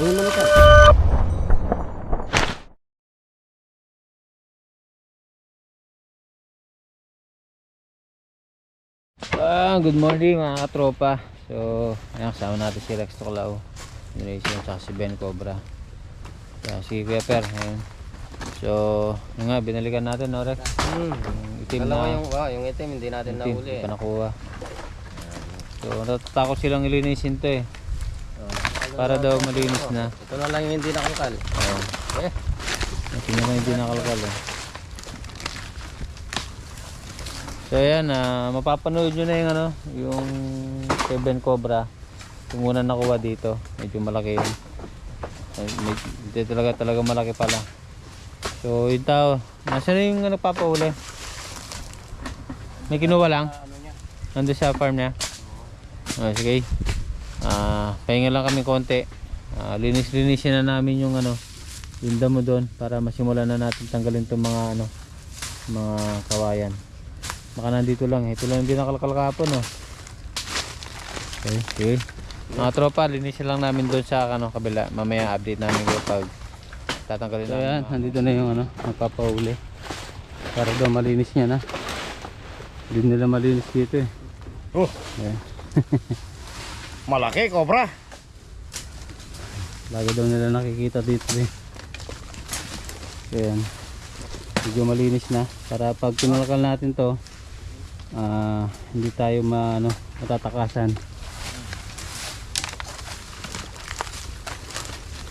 Ayun mo ka. Good morning mga katropa. So, ayan, kasama natin si Rex Tuclao, Generation, tsaka si Ben Cobra. Ayan, si Kuya Per. Ayan. So, yun nga, binalikan natin, no, Rex? Yung itim na, Yung itim hindi natin itim, nahuli. hindi pa nakuha. So, natatakot silang ilinisin to eh. Para daw malinis na. Ito na lang yung hindi nakalkal. Oo. Tingnan ko hindi nakalkal eh. So ayan, mapapanood nyo na yung yung Ben Cobra. Yung una nakuha dito, medyo malaki yun. Hindi talaga malaki pala. So yung tao, nasa na yung nagpapauli? May kinuha lang? Nandun sa farm niya? Sige. Pahinga lang kami konti. Linis-linisin na namin yung yung damo doon para masimulan na natin tanggalin itong mga mga kawayan. Baka nandito lang, ito lang hindi nakalkal kahapon Okay. Mga tropa, linisin lang namin doon sa kabila. Mamaya update namin ko pag tatanggalin namin. So yan, nandito na yung magpapauli para daw malinis niya na. Hindi nila malinis dito eh. Malaki, Cobra. Lagi daw nila nakikita dito eh. Ayan, medyo malinis na para pag tinalkal natin to, hindi tayo matatakasan.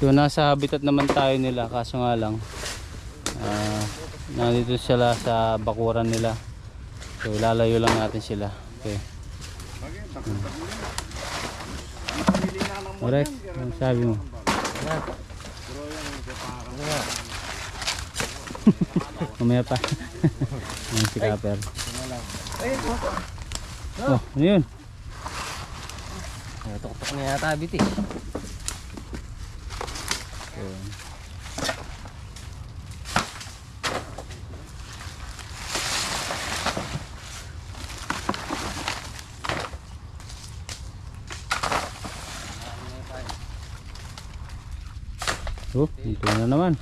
So nasa habitat naman tayo nila, kaso nga lang nandito sila sa bakuran nila. So lalayo lang natin sila. Okay. Alright, ano sabi mo? Mamaya pa. Ayan si Kapper. Oh, ano yun? Tok-tok na yata abit eh. Oh, dito na naman.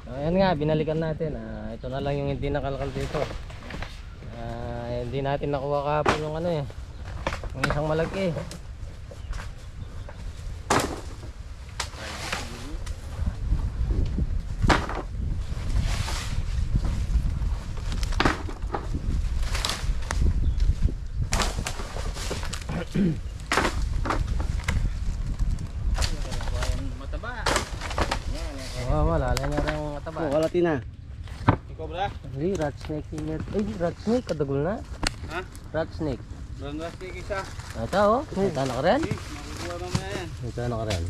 Ayan nga, binalikan natin. Ito na lang yung hindi nakalkal dito. Hindi natin nakuha kahapon yung yung isang malaki. Wala lang yung mataba. Kalati na. Cobra? Ay, rat snake yun. Ay, rat snake, kadagol na. Ha? Rat snake. Brown rat snake isa. Ito ito na ka rin? Makukuha mamaya yan. Ito na ka rin.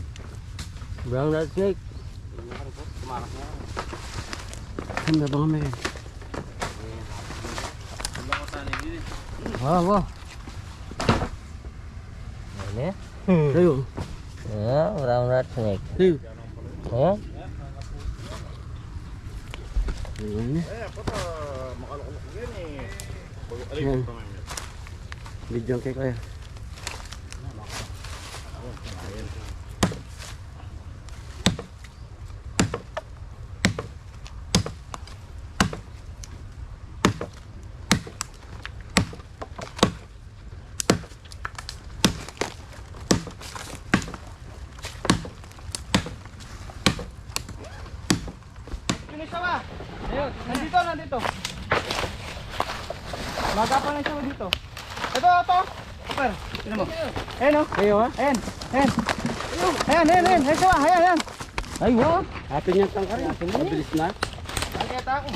Brown rat snake. Tumakas na. Ano ba nga yan? Wala ko tanin yun eh. Wow. Ano eh? Tayo. Brown rat snake. Tayo. Ayan. Ako to, makalukok yan eh. Ayan. Bidyan kay kaya. Nandito. Magapan lang siya dito. Ito. Super. Sino mo? Ayan o. Kayo ha? Ayan. Ayan. Ay, wow. Atin niyang tangkari. Mabilis na. Nakita ako.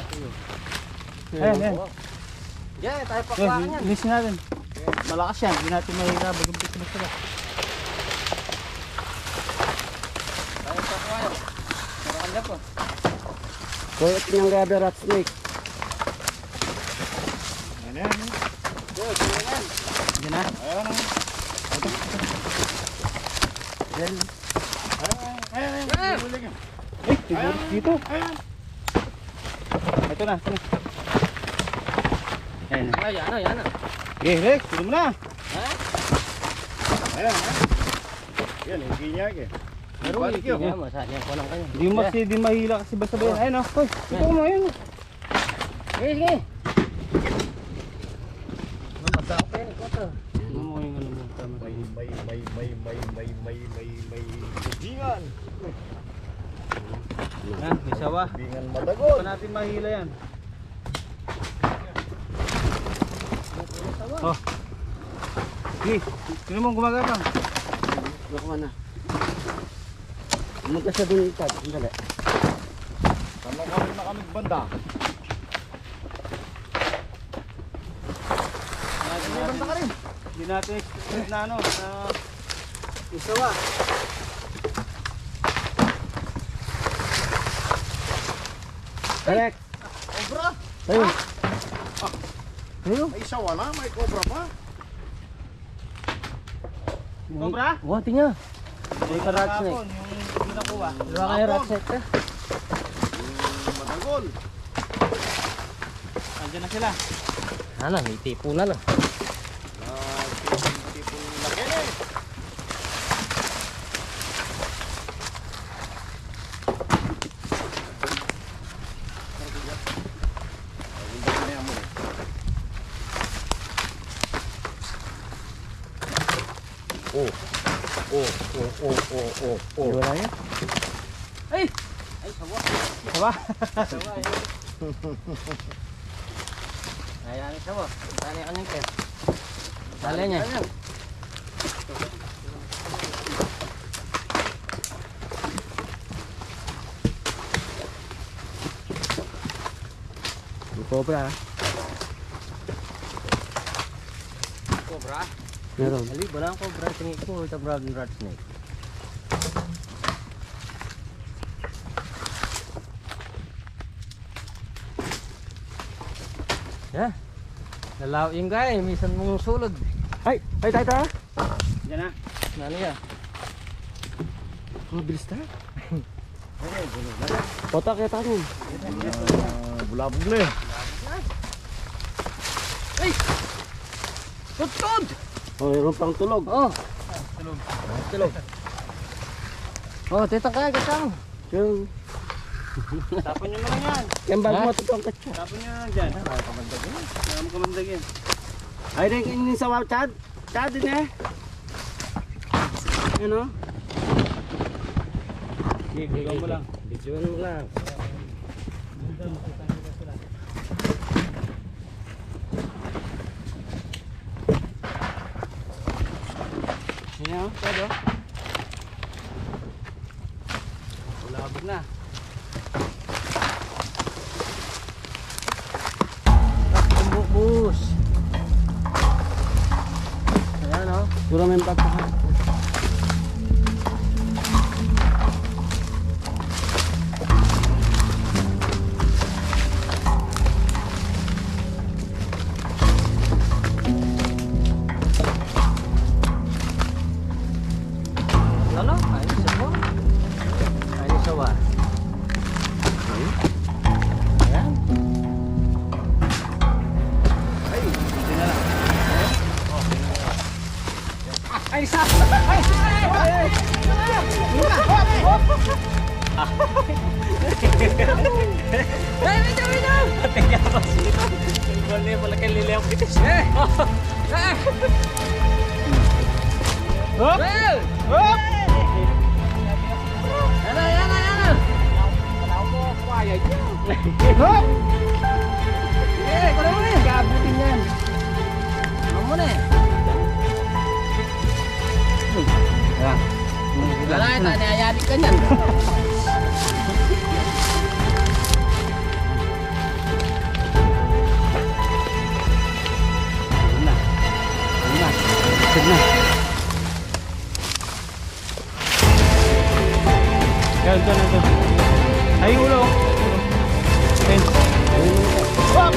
Ayan. Yan, tayo pakuha niyan. Ilis natin. Malakas yan. Hindi natin mahirap. Bagumpit na sila. Tayo pakuha yan. Marang po. So ito yung rubber rat snake. Ayan. Ayan na. Ayan. Ay, dito. Ayan. Ito na. Ayan na. Ay, yan na. Okay, Rex, tuloy mo na. Ha? Ayan. Yan, hindi niya eh. Pero Balik yun. hindi masayang ko lang kayo. Di mahila kasi basta ba yan. Ayun o. Hoy, ito mo, ayun. Sige. Mamasa ako yan, ikaw. Ano mo yung ano mo? May bingan. Yan, may sawa. Bingan Hindi madagot. pa natin mahila yan. Oh. Sige, sino mong gumagapang? Nakuha na. Pumunta siya dun itag. Sandali. Tama kami banda. May banda ka rin. Hindi natin expect na ano, na isawa. Alex! Cobra! Ayun! May isawa na, may cobra pa. Cobra? Buhati niya. May ka-rat snake. Yung ginakuha. Diba kayo rat snake ka? Madagol. Andiyan na sila. Ano, may tipo na lang. Tipong laki na eh. Di ba lang yan? Ay! Ay, sawa. Sawa? Sawa yan. Ayan, sawa. Tali ka niyang kaya. Tali niya. Cobra. Cobra? Meron. Ali, wala ang cobra. Tingin ko ito brown rat snake. Yeah. Lalaw yung guy, minsan mong sulod. Ay! Ay, tayo! Diyan na. Ano yan? Mabilis tayo. Pota kaya tayo. Bulabog na eh. Tutod! Oh, meron pang tulog. Oh. Tulog. Oh, tita ka, gatang. Yung... Tapon nyo na lang yan. Yung bago Ha? matutong katsa. Tapon nyo na lang dyan. Kaya mo kamandagin. Ay, rin yung sawaw, Chad. Chad din eh. Ano? Ikaw mo lang. Bidyoan mo lang. Yan o, pwede o. Bulabog na. Bus. Ayan o. Pura may pagkakas. Lalo, ayos sa mo. Ayos sa wa. Ayan. Ay, hindi na lang. Ay, sa! Ay, bitaw! Tingnan ko sila. Ibon na yung malaki liliyang pitis. Hop! Well! Hop! Yan! Hop! Eh, kunin mo na eh. Kabutin yan. Kunin mo na eh. Yan. Wala, taniayadik ka niyan. Sige na. Yan, ito. Ay, ulo. Ten. Hop!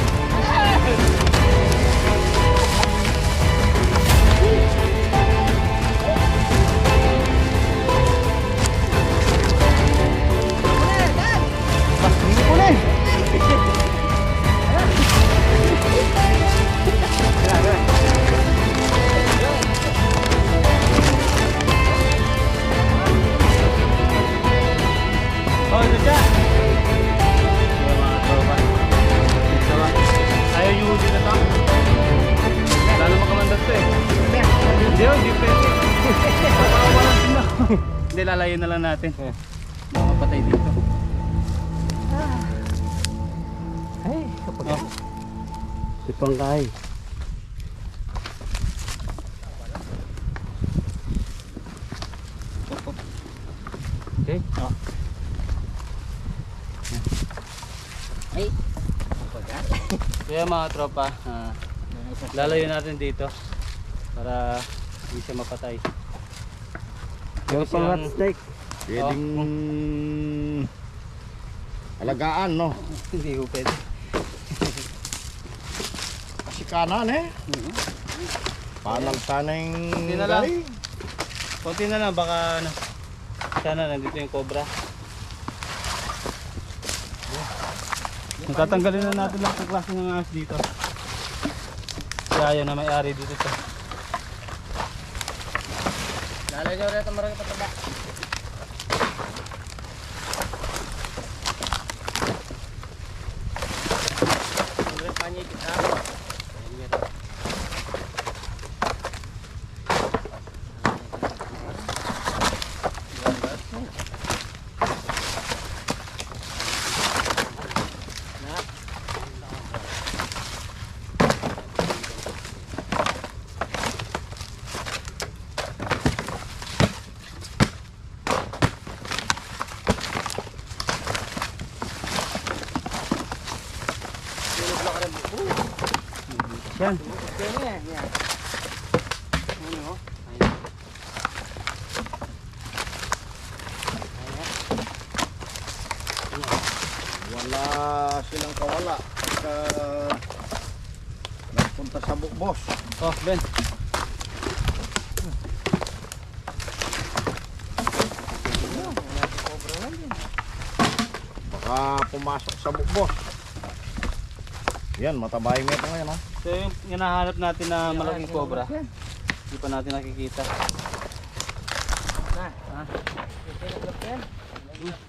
Hindi, lalayo na lang natin. Mga patay dito. Ay, kapag... Oh. Sipang kahay. Okay. Oh. Ay. Kaya mga tropa, lalayo natin dito para hindi siya mapatay. Yung pang rat snake. Pwedeng alagaan, no? Hindi ko pwede. Kasikanan eh. Panang sanay Hindi na lang. Konti na lang, baka ano, sana nandito yung cobra. Tatanggalin na natin lahat ng klase ng ahas dito. Kaya ayaw na may-ari dito to. Lalagay nyo rito marami pataba. Siyempre panyipit ha. Yan. Wala silang kawala. Pagka nagpunta sa bukbos. Oh, Ben. Baka pumasok sa bukbos. Yan, matabay mo ito ngayon, ha? So yung hinahanap natin na malaking cobra, hindi pa natin nakikita.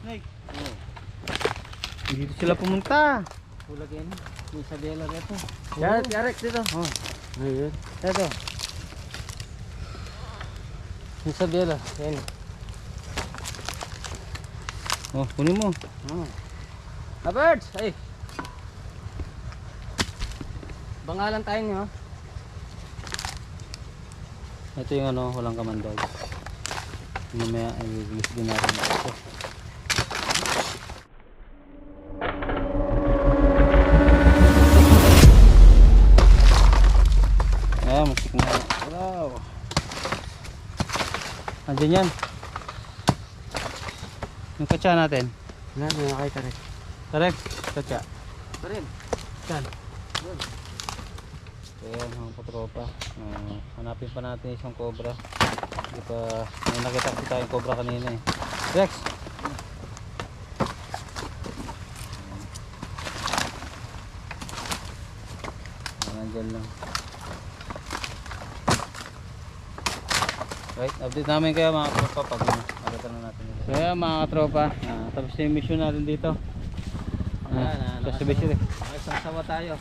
Snake. Dito sila pumunta. Ulagyan. May sabela rito. Yarex dito. Oh. Ayun. Ito. May sabela. Yan. Oh, kunin mo. Birds! Ay! Bangalan tayo nyo. Ito yung ano, walang kamandag. Mamaya ay release din natin ito. Ayan, masik na. Wow. Andiyan yan. Yung katsa natin. Wala, may nakita rin. Correct? Katsa. Ito rin. Ayan mga katropa, hanapin pa natin isang cobra. Hindi pa, may nakita ko tayong cobra kanina eh. Rex! Nandyan lang. Right, update namin kayo mga katropa pag nakita na natin. So ayan mga katropa, tapos na yung mission natin dito. Subscribe. Nagsasawa tayo.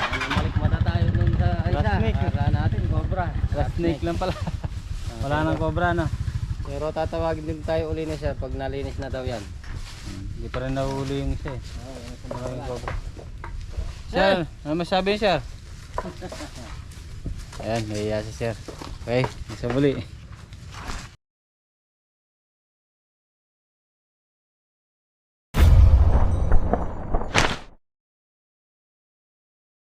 Balik mata tayo dun sa isa. Last snake. Akala natin cobra. Last snake lang pala. Wala nang cobra na. Pero tatawagin din tayo uli na siya pag nalinis na daw yan. Hindi pa rin nahuli yung isa eh. Maraming cobra. Sir, ano masabi niyo, sir? Ayan, may iya si sir. Okay, isa muli.